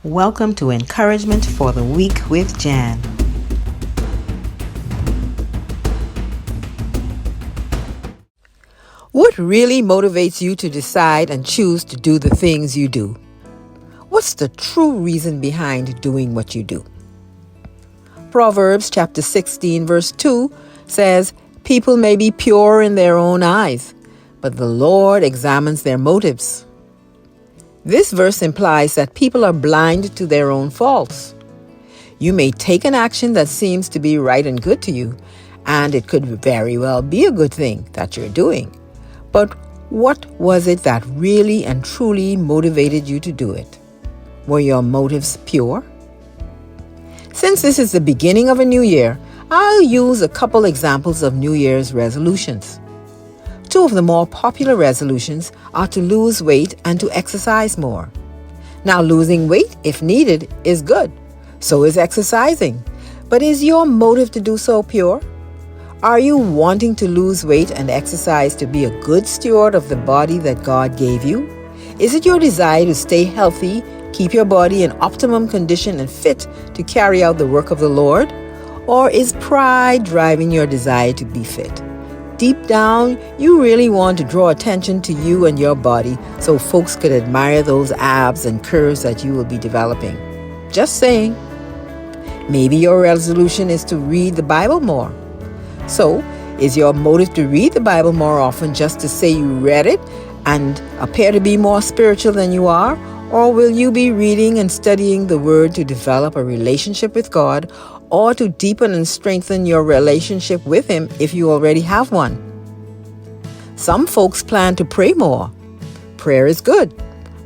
Welcome to Encouragement for the Week with Jan. What really motivates you to decide and choose to do the things you do? What's the true reason behind doing what you do? Proverbs chapter 16 verse 2 says, "People may be pure in their own eyes, but the Lord examines their motives." This verse implies that people are blind to their own faults. You may take an action that seems to be right and good to you, and it could very well be a good thing that you're doing. But what was it that really and truly motivated you to do it? Were your motives pure? Since this is the beginning of a new year, I'll use a couple examples of New Year's resolutions. Two of the more popular resolutions are to lose weight and to exercise more. Now, losing weight, if needed, is good. So is exercising. But is your motive to do so pure? Are you wanting to lose weight and exercise to be a good steward of the body that God gave you? Is it your desire to stay healthy, keep your body in optimum condition and fit to carry out the work of the Lord? Or is pride driving your desire to be fit? Deep down, you really want to draw attention to you and your body so folks could admire those abs and curves that you will be developing. Just saying. Maybe your resolution is to read the Bible more. So, is your motive to read the Bible more often just to say you read it and appear to be more spiritual than you are? Or will you be reading and studying the Word to develop a relationship with God, or to deepen and strengthen your relationship with Him if you already have one? Some folks plan to pray more. Prayer is good,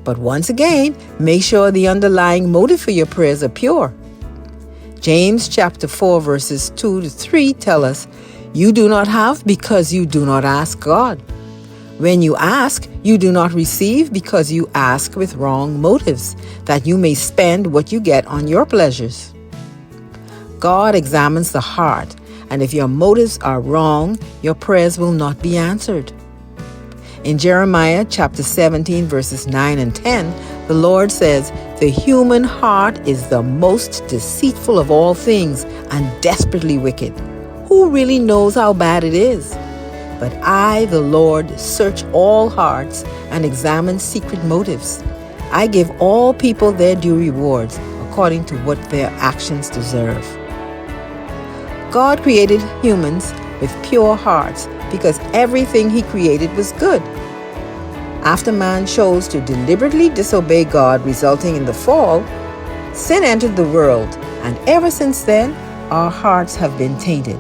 but once again, make sure the underlying motive for your prayers are pure. James chapter 4 verses 2 to 3 tell us, "You do not have because you do not ask God. When you ask, you do not receive because you ask with wrong motives, that you may spend what you get on your pleasures." God examines the heart, and if your motives are wrong, your prayers will not be answered. In Jeremiah chapter 17 verses 9 and 10, the Lord says, "The human heart is the most deceitful of all things and desperately wicked. Who really knows how bad it is? But I, the Lord, search all hearts and examine secret motives. I give all people their due rewards according to what their actions deserve." God created humans with pure hearts because everything He created was good. After man chose to deliberately disobey God, resulting in the fall, sin entered the world, and ever since then, our hearts have been tainted.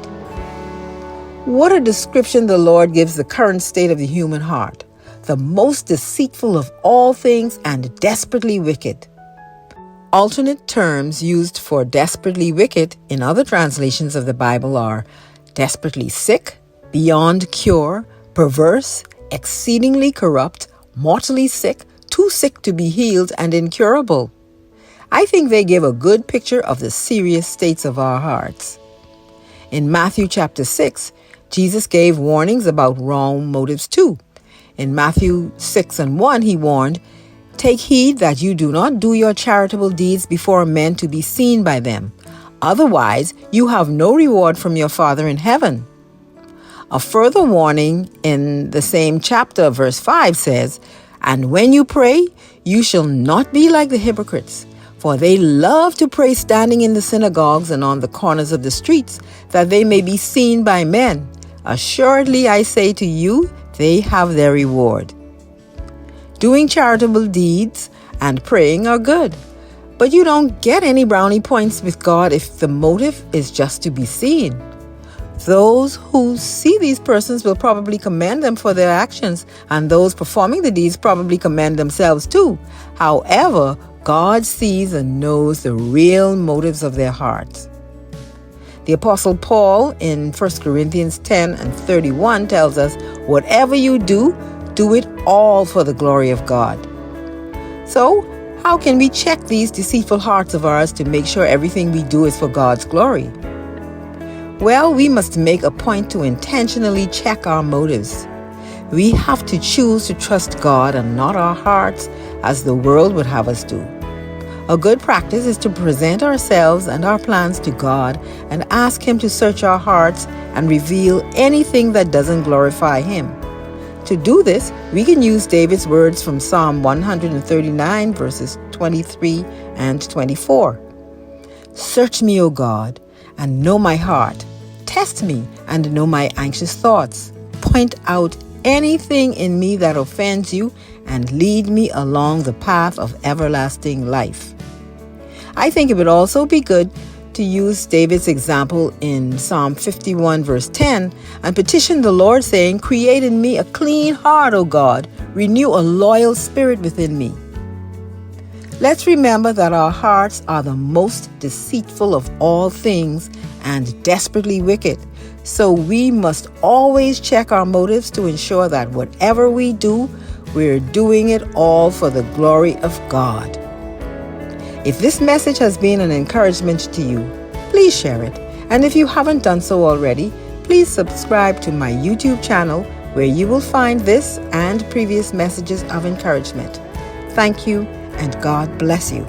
What a description the Lord gives the current state of the human heart, the most deceitful of all things and desperately wicked. Alternate terms used for desperately wicked in other translations of the Bible are desperately sick, beyond cure, perverse, exceedingly corrupt, mortally sick, too sick to be healed, and incurable. I think they give a good picture of the serious states of our hearts. In Matthew chapter 6, Jesus gave warnings about wrong motives too. In Matthew 6 and 1, He warned, "Take heed that you do not do your charitable deeds before men to be seen by them. Otherwise, you have no reward from your Father in heaven." A further warning in the same chapter, verse 5 says, "And when you pray, you shall not be like the hypocrites, for they love to pray standing in the synagogues and on the corners of the streets, that they may be seen by men. Assuredly, I say to you, they have their reward." Doing charitable deeds and praying are good, but you don't get any brownie points with God if the motive is just to be seen. Those who see these persons will probably commend them for their actions, and those performing the deeds probably commend themselves too. However, God sees and knows the real motives of their hearts. The Apostle Paul in 1 Corinthians 10 and 31 tells us, "Whatever you do, do it all for the glory of God." So, how can we check these deceitful hearts of ours to make sure everything we do is for God's glory? Well, we must make a point to intentionally check our motives. We have to choose to trust God and not our hearts as the world would have us do. A good practice is to present ourselves and our plans to God and ask Him to search our hearts and reveal anything that doesn't glorify Him. To do this, we can use David's words from Psalm 139, verses 23 and 24. Search me, O God, and know my heart. Test me and know my anxious thoughts. Point out anything in me that offends you and lead me along the path of everlasting life. I think it would also be good to use David's example in Psalm 51 verse 10 and petition the Lord saying, "Create in me a clean heart, O God, renew a loyal spirit within me." Let's remember that our hearts are the most deceitful of all things and desperately wicked. So we must always check our motives to ensure that whatever we do, we're doing it all for the glory of God. If this message has been an encouragement to you, please share it. And if you haven't done so already, please subscribe to my YouTube channel where you will find this and previous messages of encouragement. Thank you, and God bless you.